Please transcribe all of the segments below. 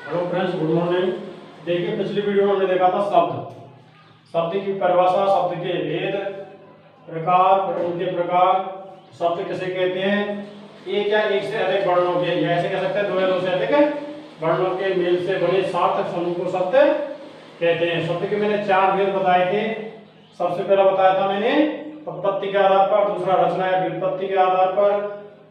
Hello friends, good morning. देखिए, पिछली video में हमने देखा था शब्द की परिभाषा, शब्द के भेद, प्रकार, उनके प्रकार, शब्द किसे कहते हैं, एक या एक से अधिक वर्णों के, या ऐसे कह सकते हैं दो या दो से अधिक वर्णों के मेल से बने सार्थक समूह को शब्द कहते हैं। शब्द के मैंने चार भेद बताए थे। सबसे पहला बताया था मैंने उत्पत्ति के आधार पर, दूसरा रचना या व्युत्पत्ति के आधार पर,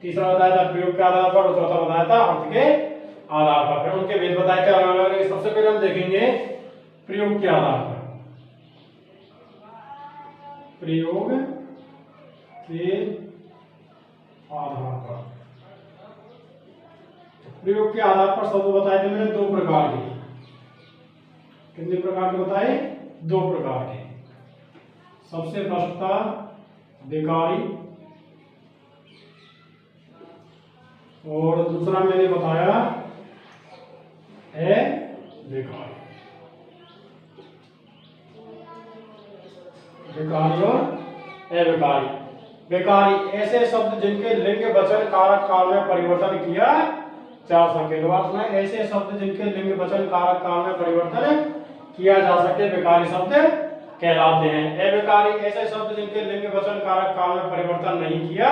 तीसरा बताया था प्रयोग के आधार पर, और चौथा बताया था अर्थ के आधार पर। फिर उनके भेद बताए थे अलग अलग। सबसे पहले हम देखेंगे प्रयोग के आधार पर। प्रयोग के आधार पर, प्रयोग के आधार पर शब्द बताए थे मैंने दो प्रकार के। कितने प्रकार के बताए? दो प्रकार के। सबसे फर्स्ट था बेकारी, और दूसरा मैंने बताया है बेकारी। बेकारी और अबेकारी। बेकारी ऐसे शब्द जिनके लिंग वचन कारक काल में परिवर्तन किया जा सके। दोबारा सुना, ऐसे शब्द जिनके लिंग वचन कारक काल में परिवर्तन किया जा सके बेकारी शब्द कहलाते हैं। अबेकारी ऐसे शब्द जिनके लिंग वचन कारक काल में परिवर्तन नहीं किया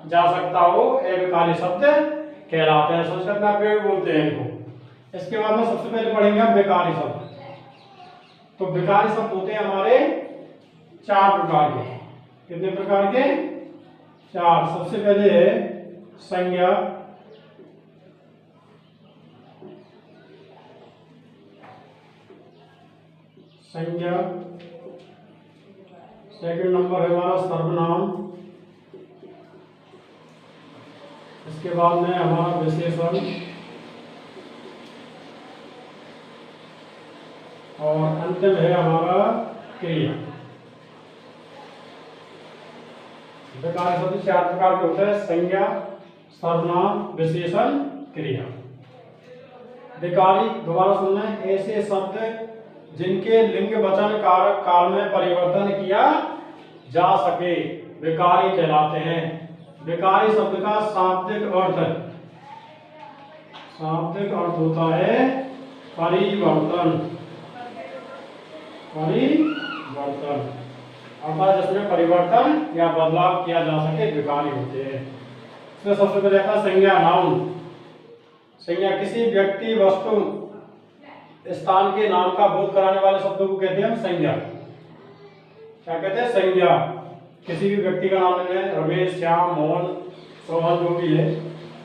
जा सकता हो, अबेकारी शब्द कहलाते हैं। संस्कृत में अव्यय बोलते हैं इनको। इसके बाद में सबसे पहले पढ़ेंगे हम बेकारी शब्द। तो बेकारी शब्द होते हैं हमारे चार प्रकार के। कितने प्रकार के? चार। सबसे पहले है संज्ञा, संज्ञा। सेकंड नंबर है हमारा सर्वनाम। इसके बाद में हमारा विशेषण, और अंतिम है हमारा क्रिया। बेकारी शब्द चार प्रकार के होते हैं: संज्ञा, सर्वनाम, विशेषण, क्रिया। बेकारी, दोबारा सुनना है, ऐसे शब्द जिनके लिंग वचन कारक काल में परिवर्तन किया जा सके बेकारी कहलाते हैं। बेकारी शब्द का शाब्दिक अर्थ होता है परिवर्तन। परिवर्तन अर्थात जिसमें परिवर्तन या बदलाव किया जा सके बेकारी होते हैं। इसमें सबसे पहले आता है संज्ञा, नाउन। संज्ञा किसी व्यक्ति, वस्तु, स्थान के नाम का बोध कराने वाले शब्दों को कहते हैं हम संज्ञा। क्या कहते हैं? संज्ञा। किसी भी व्यक्ति का नाम ले लें, रमेश, श्याम, मोहन, सोहन, जो भी है,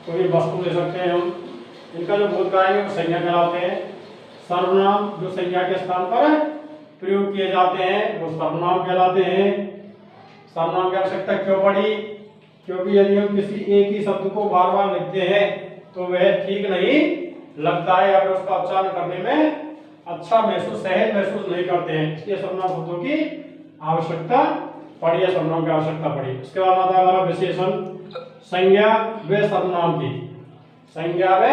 कोई वस्तु ले सकते हैं हम। इनका जो बोध कराएंगे वो संज्ञा कहलाते हैं। सर्वनाम, जो संज्ञा के स्थान पर प्रयोग किए जाते हैं वो सर्वनाम कहलाते हैं। सर्वनाम की आवश्यकता क्यों पड़ी? क्योंकि यदि हम किसी एक ही शब्द को बार बार लिखते हैं तो वह ठीक नहीं लगता है, या फिर उसका उच्चारण करने में अच्छा सहज महसूस नहीं करते हैं। इसलिए सर्वनाम शब्दों की आवश्यकता पड़ी है, सर्वनाम की आवश्यकता पड़ी। इसके बाद आता है हमारा विशेषण। संज्ञा व सर्वनाम की, संज्ञा व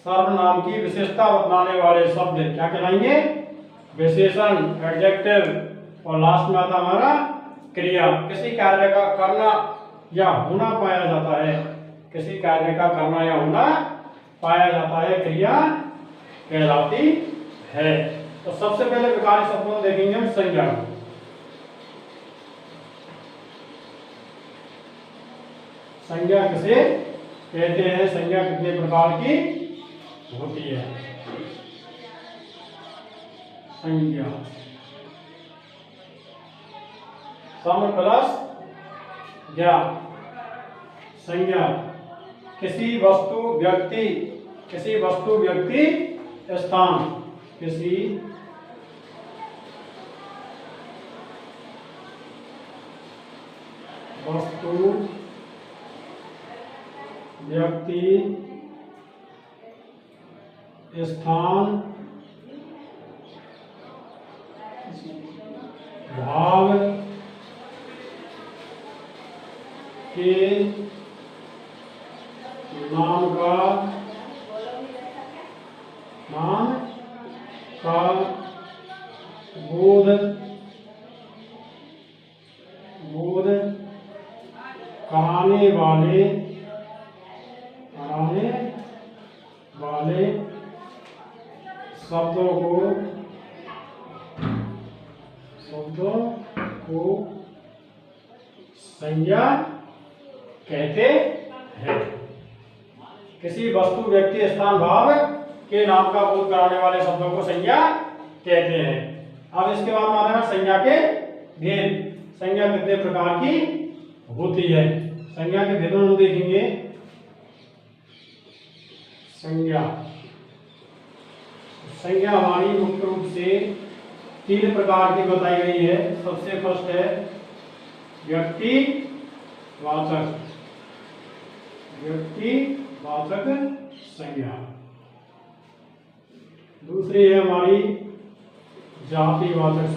सर्वनाम की विशेषता बतलाने वाले शब्द क्या कहलाएंगे? विशेषण, एडजेक्टिव। और लास्ट में आता हमारा क्रिया। किसी कार्य का करना या होना पाया जाता है, किसी कार्य का करना या होना पाया जाता है, क्रिया कहलाती है। तो सबसे पहले बेकारी शब्दों में देखेंगे हम संज्ञा। संज्ञा किसे कहते हैं? संज्ञा कितने प्रकार की होती है? संज्ञा सम प्लस ज्ञा। संज्ञा किसी वस्तु, व्यक्ति, स्थान, किसी वस्तु, व्यक्ति, स्थान, भाव के नाम का बोध कराने वाले शब्दों को संज्ञा कहते हैं। किसी वस्तु, व्यक्ति, स्थान, भाव के नाम का बोध कराने वाले शब्दों को संज्ञा कहते हैं। अब इसके बाद माना है संज्ञा के भेद। संज्ञा कितने प्रकार की होती है? संज्ञा के भेदों में देखेंगे। संज्ञा हमारी मुख्य रूप से 3 प्रकार की बताई गई है। सबसे फर्स्ट है व्यक्तिवाचक संज्ञा। दूसरी है हमारी जातिवाचक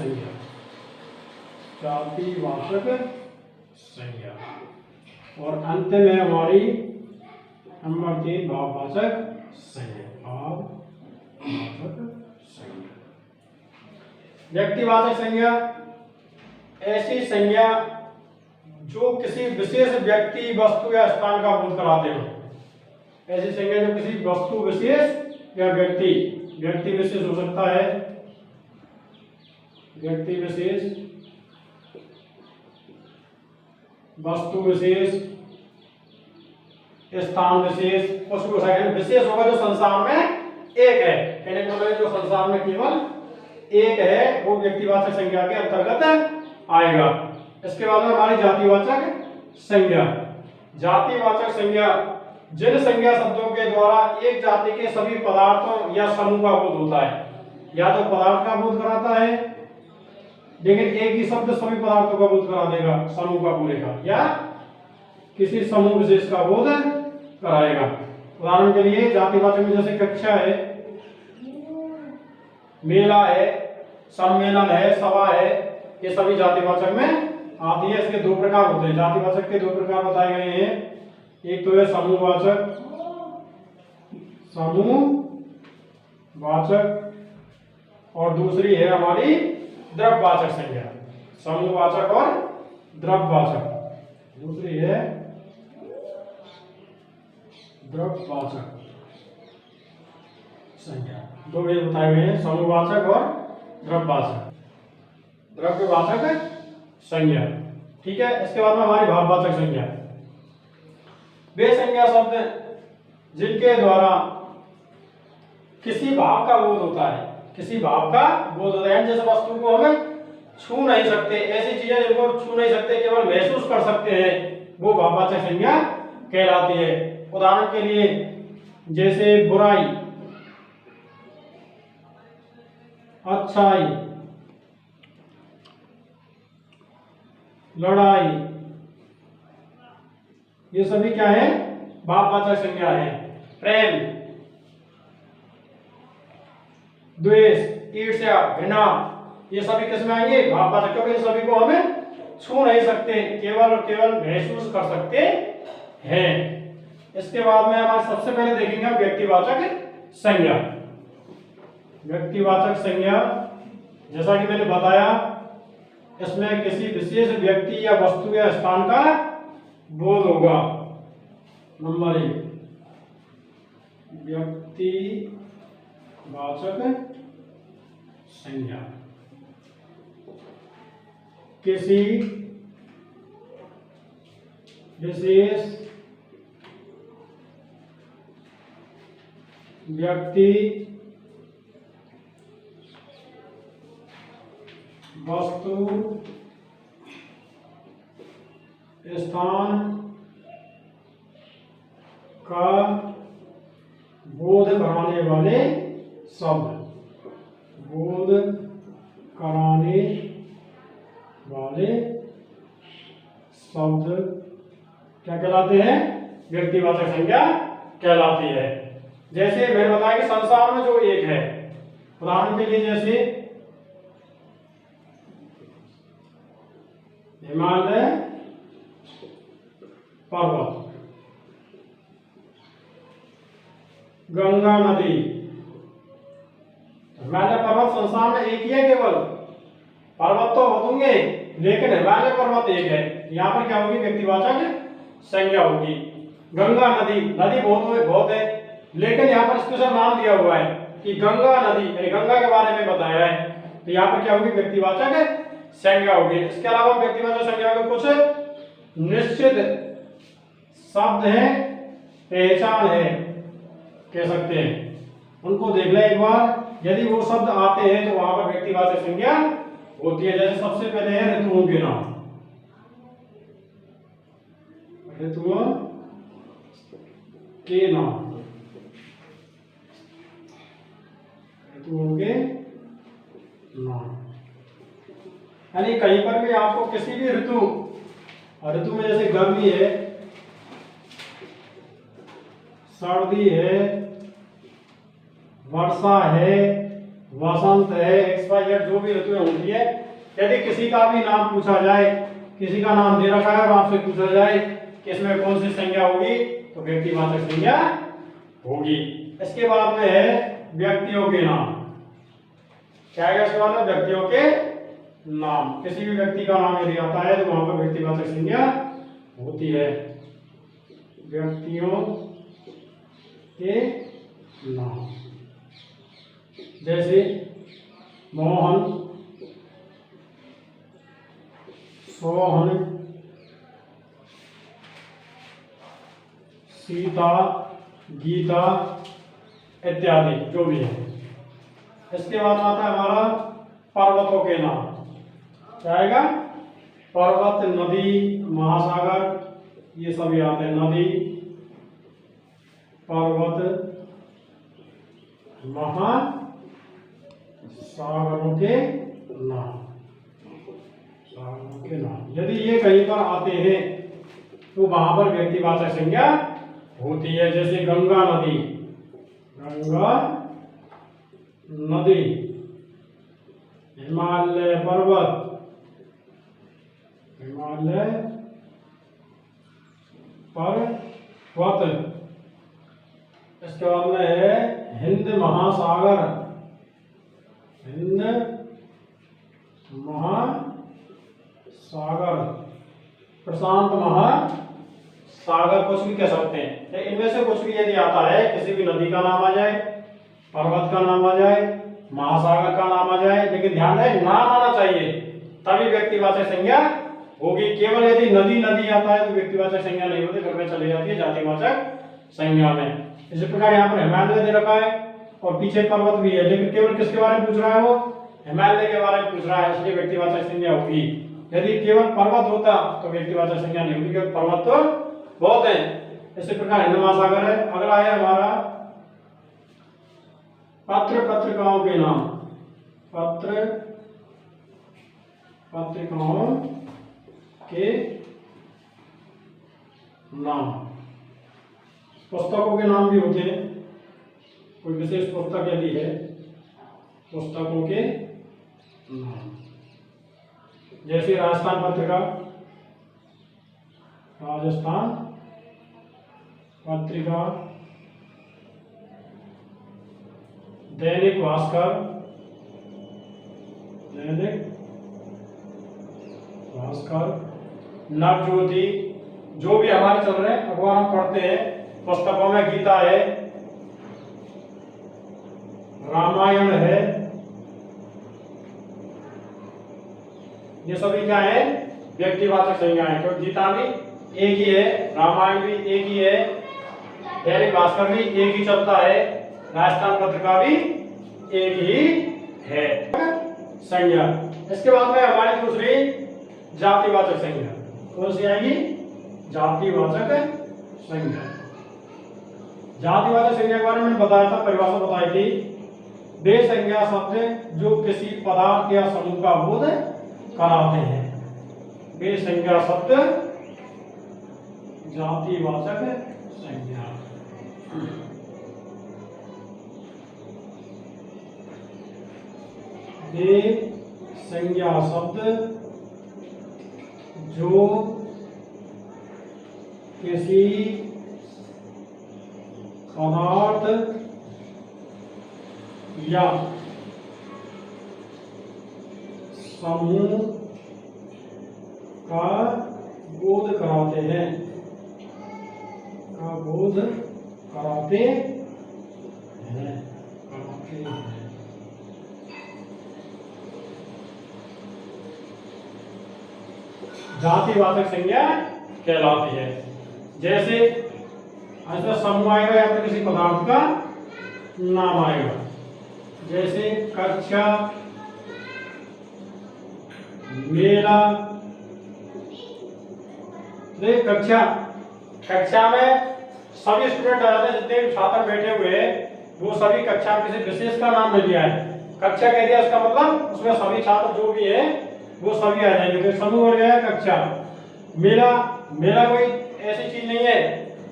संज्ञा। और अंत में हमारी नंबर 3 भाववाचक संज्ञा। व्यक्तिवाचक संज्ञा ऐसी संज्ञा जो किसी विशेष व्यक्ति, वस्तु या स्थान का बोध कराते हो। ऐसी संज्ञा जो किसी वस्तु विशेष या व्यक्ति विशेष हो सकता है, व्यक्ति विशेष, वस्तु विशेष, स्थान विशेष, कुछ भी हो सकता है। विशेष होगा जो संसार में एक है, कहने का मतलब जो संसार में केवल एक है, वो व्यक्तिवाचक संज्ञा के अंतर्गत आएगा। इसके बाद में हमारी जातिवाचक संज्ञा। जातिवाचक संज्ञा जिन संज्ञा शब्दों के द्वारा एक जाति के सभी पदार्थों या समूह का बोध होता है। या तो पदार्थ का बोध कराता है, लेकिन एक ही शब्द सभी पदार्थों का बोध करा देगा, समूह का पूरे का, या किसी समूह विशेष का बोध कराएगा। उदाहरण के लिए जातिवाचक में जैसे कक्षा है, मेला है, सम्मेलन है, सभा है, ये सभी जातिवाचक में आती है। इसके 2 प्रकार होते हैं। जातिवाचक के 2 प्रकार बताए गए हैं। एक तो है समूहवाचक और दूसरी है हमारी द्रव्यवाचक संज्ञा। समूहवाचक और द्रव्यवाचक। दूसरी है द्रव्यवाचक संज्ञा। 2 भेद बताए हुए हैं, समूहवाचक और द्रव्यवाचक संज्ञा। ठीक है। इसके बाद में हमारी भाववाचक संज्ञा। वे संज्ञा शब्द जिनके द्वारा किसी भाव का बोध होता है, जैसे वस्तु को हम छू नहीं सकते, ऐसी चीजें जिनको छू नहीं सकते, केवल महसूस कर सकते हैं, वो भाववाचक संज्ञा कहलाती है। उदाहरण के लिए जैसे बुराई, अच्छाई, लड़ाई, ये सभी क्या है? भाववाचक संज्ञा है। प्रेम, द्वेष, ईर्ष्या, घृणा, ये सभी किसमें आएंगे? भाववाचक। क्योंकि इन सभी को हमें छू नहीं सकते, केवल और केवल महसूस कर सकते हैं। इसके बाद में हमारे सबसे पहले देखेंगे व्यक्तिवाचक संज्ञा। व्यक्तिवाचक संज्ञा जैसा कि मैंने बताया, इसमें किसी विशेष व्यक्ति या वस्तु या स्थान का बोध होगा। नंबर 1 व्यक्तिवाचक संज्ञा। किसी विशेष व्यक्ति, वस्तु, स्थान का बोध कराने वाले शब्द। बोध कराने वाले शब्द क्या कहलाते हैं? व्यक्तिवाचक संज्ञा कहलाती है। जैसे मैंने बताया कि संसार में जो एक है, उदाहरण के लिए जैसे हिमालय पर्वत, गंगा नदी। हिमालय पर्वत संसार में एक ही है, केवल पर्वत तो होंगे लेकिन हिमालय पर्वत एक है। यहाँ पर क्या होगी? व्यक्तिवाचक संज्ञा होगी। गंगा नदी, नदी बहुत है, लेकिन यहाँ पर स्पेशल नाम दिया हुआ है कि गंगा नदी, यानी गंगा के बारे में बताया है, तो यहाँ पर क्या होगी? व्यक्तिवाचक संज्ञा होगी। इसके अलावा व्यक्तिवाचक संज्ञा के कुछ निश्चित शब्द हैं, पहचान है कह सकते हैं, उनको देख लें एक बार। यदि वो शब्द आते हैं तो वहां पर व्यक्तिवाचक संज्ञा होती है। जैसे सबसे पहले है ऋतुओं के नाम, ऋतुओं के नाम, ऋतुओं के नाम, यानी कहीं पर भी आपको किसी भी ऋतु में जैसे गर्मी है, सर्दी है, वर्षा है, वसंत है, XYZ जो भी ऋतुएं होती है, यदि किसी का भी नाम पूछा जाए, किसी का नाम दे रखा है और आपसे पूछा जाए कि इसमें कौन सी संज्ञा होगी, तो व्यक्तिवाचक संज्ञा होगी। इसके बाद में है व्यक्तियों के नाम। क्या है इसके बाद में? व्यक्तियों के नाम। किसी भी व्यक्ति का नाम यदि आता है तो वहां पर व्यक्तिवाचक संज्ञा होती है। व्यक्तियों के नाम जैसे मोहन, सोहन, सीता, गीता इत्यादि जो भी है। इसके बाद आता है हमारा पर्वतों के नाम। क्या आएगा? पर्वत, नदी, महासागर, ये सभी आते हैं। नदी, पर्वत, महासागरों के नाम, सागरों के नाम। यदि ये कहीं पर आते हैं तो वहां पर व्यक्तिवाचक संज्ञा होती है। जैसे गंगा नदी, गंगा नदी, हिमालय पर्वत, हिमालय पर्वत। इसके बाद में है हिंद महासागर, हिंद महासागर, प्रशांत महासागर, कुछ भी कह सकते हैं। इनमें से कुछ भी यदि आता है, किसी भी नदी का नाम आ जाए, पर्वत का नाम आ जाए, महासागर का नाम आ जाए, लेकिन ध्यान रहे नाम आना चाहिए तभी व्यक्तिवाचक संज्ञा होगी। केवल यदि नदी नदी आता है तो व्यक्तिवाचक संज्ञा नहीं होती, फिर में चली जाती है जातिवाचक संज्ञा में। इसी प्रकार यहाँ पर हिमालय दे रखा है और पीछे पर्वत भी है, लेकिन केवल किसके बारे में पूछ रहा है? वो हिमालय के बारे में पूछ रहा है, इसलिए व्यक्तिवाचक संज्ञा होगी। यदि केवल पर्वत होता तो व्यक्तिवाचक संज्ञा नहीं होगी, क्योंकि पर्वत तो बहुत है। इसी प्रकार हिंद महासागर है। अगला है हमारा पत्र पत्रिकाओं के नाम। पत्र पत्रिकाओं के नाम। पुस्तकों के नाम भी होते हैं। कोई विशेष पुस्तक यदि है, पुस्तकों के नाम। जैसे राजस्थान पत्रिका, राजस्थान पत्रिका, दैनिक भास्कर, दैनिक भास्कर, नवज्योति, जो भी हमारे चल रहे हैं अखबार हम पढ़ते हैं। पुस्तकों में गीता है, रामायण है, ये सभी क्या है? व्यक्तिवाचक संज्ञा है। क्योंकि गीता भी एक ही है, रामायण भी एक ही है, दैनिक भास्कर भी एक ही चलता है, राजस्थान पत्रिका भी एक ही है संज्ञा। इसके बाद में हमारी दूसरी जातिवाचक संज्ञा कौन सी आएगी? जातिवाचक संज्ञा। जातिवाचक संज्ञा के बारे में बताया था, परिभाषा बताई थी। वे संज्ञा शब्द जो किसी पदार्थ या समूह का बोध कराते हैं, वे संज्ञा शब्द जातिवाचक संज्ञा। वे संज्ञा शब्द जो किसी पदार्थ या समूह का बोध कराते हैं, का बोध कराते हैं, कराते हैं। जातिवाचक संज्ञा कहलाती है। जैसे इसमें समूह आएगा या फिर किसी पदार्थ का नाम आएगा, जैसे कक्षा, मेला। देखिए कक्षा में सभी स्टूडेंट आ जाते हैं, जितने भी छात्र बैठे हुए हैं वो सभी कक्षा में किसी विशेष का नाम नहीं दिया है, कक्षा कह दिया, इसका मतलब उसमें सभी छात्र जो भी है वो सभी आ जाएंगे, तो समूह बन गया कक्षा। मेला कोई ऐसी चीज नहीं है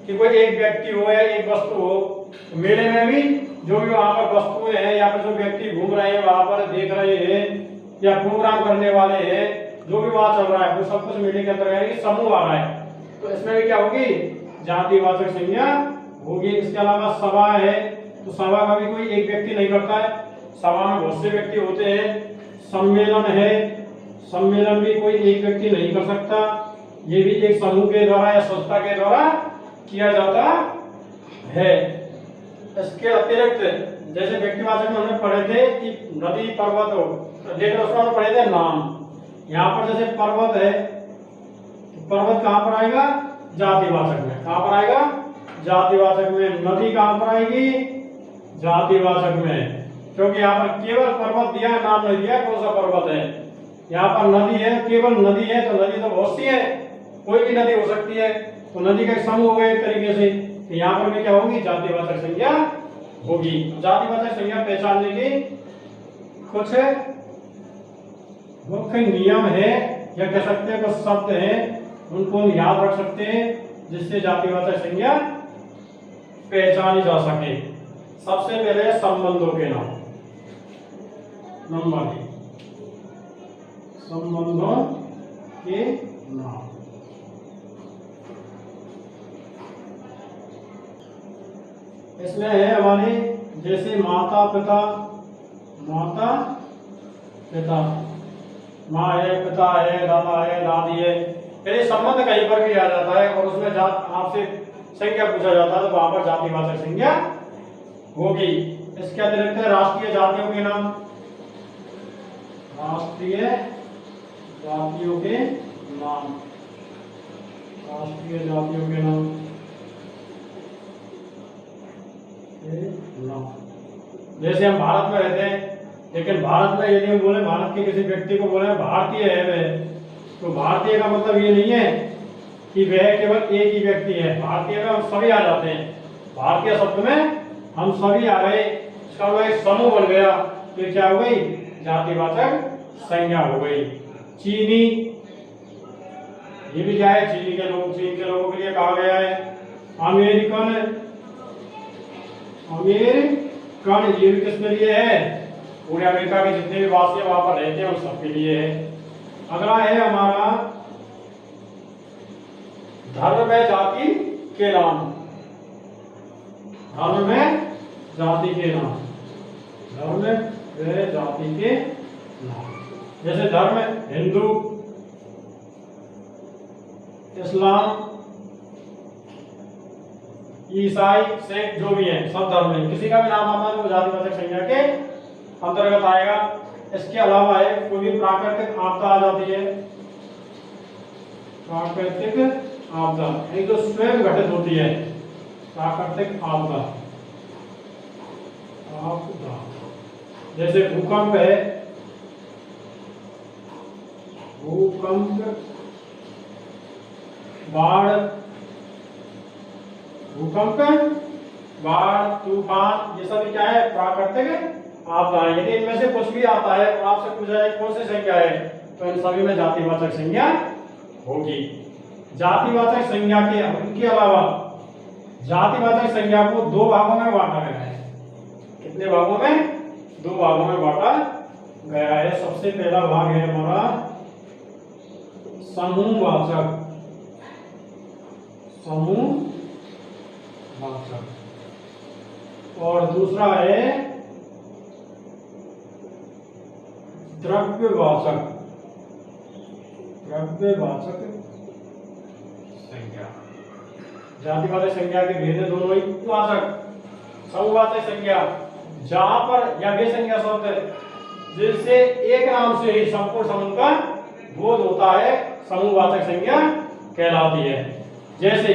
कि कोई एक व्यक्ति हो या एक वस्तु हो, मेले में भी जो भी वहां पर वस्तुएं हैं या फिर जो व्यक्ति घूम रहे हैं वहां पर देख रहे हैं या प्रोग्राम करने वाले हैं, जो भी वहां चल रहा है वो सब कुछ मेले के अंतर्गत समूह आ रहा है, तो इसमें भी क्या होगी, जातिवाचक संज्ञा होगी। इसके अलावा सभा है, तो सभा का भी कोई एक व्यक्ति नहीं करता है, सभा में बहुत से व्यक्ति होते हैं। सम्मेलन है, सम्मेलन भी कोई एक व्यक्ति नहीं कर सकता, ये भी एक समूह के द्वारा या संस्था के द्वारा किया जाता है। इसके अतिरिक्त जैसे व्यक्तिवाचक में हमने पढ़े थे कि नदी पर्वत हो, लेकिन उसमें हमने पढ़े थे नाम। यहाँ पर जैसे पर्वत है, पर्वत कहाँ पर आएगा, जातिवाचक में। कहाँ पर आएगा, जातिवाचक में। नदी कहाँ पर आएगी, जातिवाचक में, क्योंकि यहाँ पर केवल पर्वत दिया है, नाम नहीं दिया कौन सा पर्वत है। यहाँ पर नदी है, केवल नदी है, तो नदी तो बहुत सी है, कोई भी नदी हो सकती है, तो नदी का एक समूह हो गया एक तरीके से, तो यहाँ पर भी क्या होगी, जातिवाचक संज्ञा होगी। जातिवाचक संज्ञा पहचानने की कुछ मुख्य नियम है या कह सकते हैं कुछ शब्द हैं, उनको हम याद रख सकते हैं जिससे जातिवाचक संज्ञा पहचानी जा सके। सबसे पहले संबंधों के नाम, नंबर 1 संबंधों के नाम। इसमें है हमारे जैसे माता पिता, माता पिता, माँ है, पिता है, दादा है, दादी है, यदि संबंध कहीं पर भी आ जाता है और उसमें जात आपसे संज्ञा पूछा जाता है तो वहां पर जातिवाचक संज्ञा होगी। इसके अतिरिक्त राष्ट्रीय जातियों के नाम, राष्ट्रीय जातियों के नाम, राष्ट्रीय जातियों के नाम, जैसे हम भारत में रहते हैं, लेकिन भारत में यदि हम बोले भारत के किसी व्यक्ति को बोले भारतीय है वह, तो भारतीय का मतलब ये नहीं है कि वह केवल एक ही व्यक्ति है। भारतीय में हम सभी आ जाते हैं, भारतीय शब्द में हम सभी आ गए, इसका वो एक समूह बन गया, तो क्या हो गई, जातिवाचक संज्ञा हो गई। चीनी, ये भी क्या है, चीनी के लोग, चीन के लोगों के लिए कहा गया है। अमेरिकन, अमेरिकन ये भी किसके लिए है, पूरे अमेरिका के जितने भी वासी वहां पर रहते हैं उन सबके लिए है। अगला है हमारा धर्म में जाति के नाम, धर्म में जाति के नाम, धर्म में जाति के नाम। जैसे धर्म हिंदू, इस्लाम, ईसाई, सिख, जो भी है सब धर्म है, किसी का भी नाम आता है तो वो जातिवाचक संज्ञा के अंतर्गत आएगा। इसके अलावा है कोई भी प्राकृतिक आपदा आ जाती है, प्राकृतिक आपदा एक जो स्वयं घटित होती है, प्राकृतिक आपदा, आपदा जैसे भूकंप है, भूकंप, बाढ़, भूकंप, बाढ़, तूफान, ये सब क्या है, प्राकृतिक आपदा है। यदि इनमें से कुछ भी आता है तो आपसे पूछा जाए कौन सी संज्ञा है, तो इन सभी में जातिवाचक संज्ञा होगी। जातिवाचक संज्ञा के इनके अलावा जातिवाचक संज्ञा को दो भागों में बांटा गया है। कितने भागों में, दो भागों में बांटा गया है। सबसे पहला भाग है हमारा समूहवाचक, समूहवाचक, और दूसरा है द्रव्यवाचक, द्रव्यवाचक संज्ञा। जातिवाचक संज्ञा के भेद है दोनों ही। वाचक, समूहवाचक संज्ञा जहां पर या वे संज्ञा शब्द जिनसे एक नाम से ही संपूर्ण समूह का बोध होता है समूहवाचक संज्ञा कहलाती है। जैसे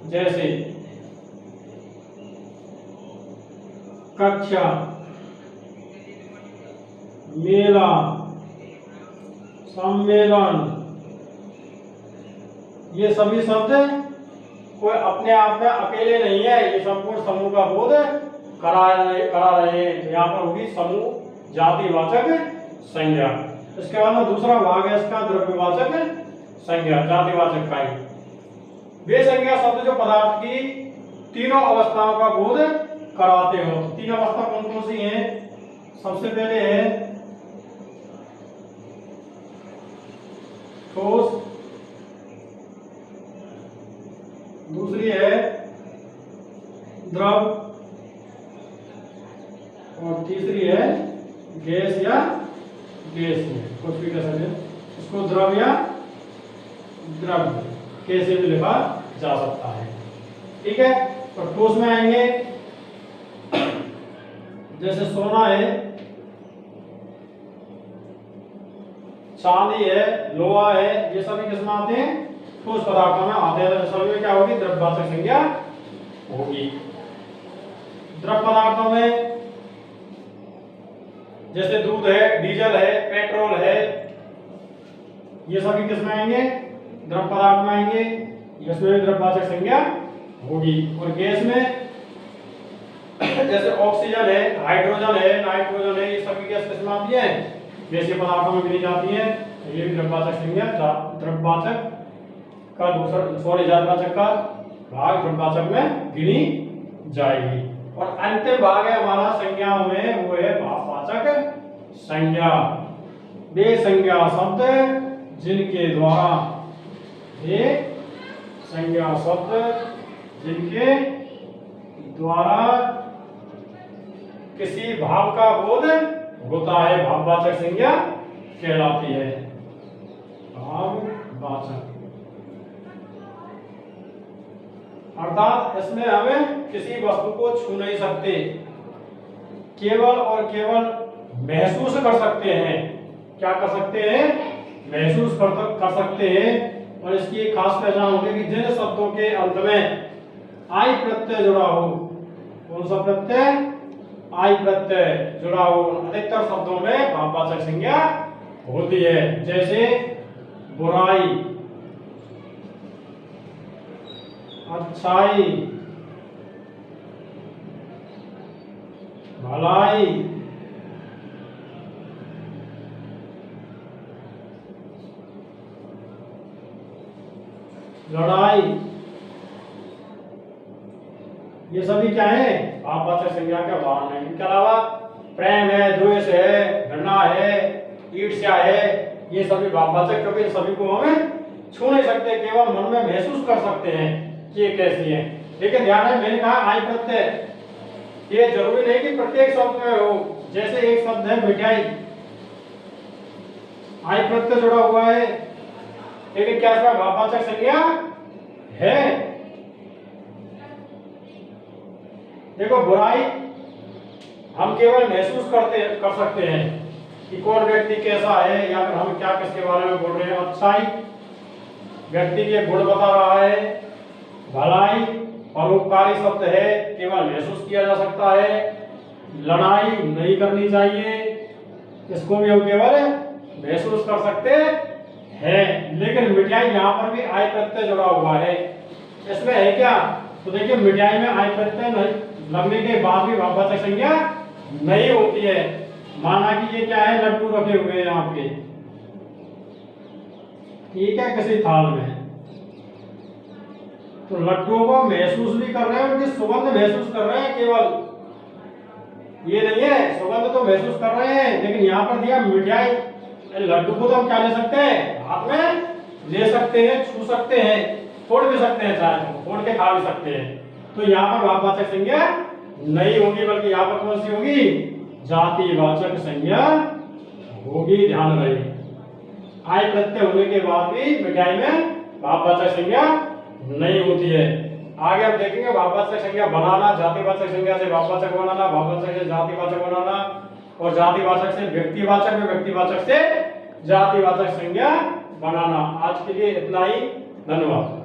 जैसे कक्षा, मेला, सम्मेलन, ये सभी शब्द कोई अपने आप में अकेले नहीं है, ये संपूर्ण समूह का बोध करा रहे हैं। यहाँ पर होगी समूह जातिवाचक संज्ञा। इसके बाद में दूसरा भाग है इसका द्रव्यवाचक संज्ञा, जातिवाचक का ही। वे संज्ञा शब्द जो पदार्थ की तीनों अवस्थाओं का बोध कराते हो। तीन अवस्था कौन कौन सी हैं? सबसे पहले है ठोस, दूसरी है द्रव और तीसरी है गैस या गैसीय, कुछ भी कह सकते हैं इसको, द्रव या द्रव्य कैसे भी लिखा जा सकता है। ठीक है, तो ठोस में आएंगे, जैसे सोना है, चांदी है, लोहा है, ये सभी किसमें आते हैं? ठोस पदार्थों में आते हैं। तो सभी में क्या होगी? द्रव्यवाचक संज्ञा होगी। द्रव पदार्थों में जैसे दूध है, डीजल है, पेट्रोल है, ये सभी किसमें आएंगे? द्रव पदार्थ में आएंगे, इसमें भी द्रव्यवाचक संज्ञा होगी। और गैस में जैसे ऑक्सीजन है, हाइड्रोजन है, नाइट्रोजन है, ये सभी गैस किसमें आती है? गैसीय पदार्थों में गिनी जाती है। तो ये भी द्रव्यवाचक संज्ञा, द्रव्यवाचक का दूसरा जातिवाचक का भाग द्रव्यवाचक में गिनी जाएगी। और अंतिम भाग है हमारा संज्ञाओं में, वो है भाववाचक संज्ञा। वे संज्ञा शब्द जिनके द्वारा, ये संज्ञा शब्द जिनके द्वारा किसी भाव का बोध होता है, भाववाचक संज्ञा कहलाती है। भाववाचक अर्थात इसमें हमें किसी वस्तु को छू नहीं सकते, केवल और केवल महसूस कर सकते हैं। क्या कर सकते हैं? महसूस कर सकते हैं। और इसकी एक खास पहचान होगी कि जिन शब्दों के अंत में आई प्रत्यय जुड़ा हो, कौन सा प्रत्यय? आई प्रत्यय जुड़ा हो, अधिकतर शब्दों में भाववाचक संज्ञा होती है। जैसे बुराई, अच्छाई, भलाई, लड़ाई, ये सभी क्या है? भाववाचक संज्ञा के उदाहरण हैं। इनके अलावा प्रेम है, द्वेष है, घृणा है, ईर्ष्या है, ये सभी भाववाचक, क्योंकि इन सभी को हमें छू नहीं सकते, केवल मन में महसूस कर सकते हैं कि ये कैसी है। लेकिन ध्यान है, मैंने कहा आई प्रत्यय, ये जरूरी नहीं कि प्रत्येक शब्द में हो। जैसे एक शब्द है मिठाई, आई प्रत्यय जुड़ा हुआ है, लेकिन क्या इसका भाववाचक संज्ञा है? देखो, बुराई हम केवल महसूस कर सकते हैं कि कौन व्यक्ति कैसा है, या फिर हम क्या किसके बारे में बोल रहे हैं। अच्छाई व्यक्ति के गुण बता रहा है। भलाई परोपकारी शब्द है, केवल महसूस किया जा सकता है। लड़ाई नहीं करनी चाहिए, इसको भी हम केवल महसूस कर सकते हैं। लेकिन मिठाई, यहाँ पर भी आई प्रत्यय जुड़ा हुआ है, इसमें है क्या? तो देखिए, मिठाई में आई प्रत्यय लगने के बाद भी भाववाचक संज्ञा नहीं होती है। माना कि ये क्या है? लड्डू रखे हुए हैं आपके, ठीक है, किसी थाल में, तो लड्डुओं को महसूस भी कर रहे हैं, उनकी सुगंध महसूस कर रहे हैं, केवल ये नहीं है, सुगंध तो महसूस कर रहे हैं। लेकिन यहाँ पर दिया मिठाई, लड्डू को तो हम क्या ले सकते हैं? हाथ में ले सकते हैं, छू सकते हैं, फोड़ भी सकते हैं, चाहे तो फोड़ के खा भी सकते हैं। तो यहाँ पर भाववाचक संज्ञा नहीं होगी, बल्कि यहाँ पर कौन सी होगी? जातिवाचक संज्ञा होगी। ध्यान रहे, आई प्रत्यय होने के बाद भी मिठाई में भाववाचक संज्ञा नहीं होती है। आगे हम देखेंगे भाववाचक संज्ञा बनाना, जातिवाचक संज्ञा से भाववाचक बनाना, भाववाचक से जातिवाचक बनाना, और जातिवाचक से व्यक्तिवाचक में, व्यक्तिवाचक से जातिवाचक संज्ञा बनाना। आज के लिए इतना ही, धन्यवाद।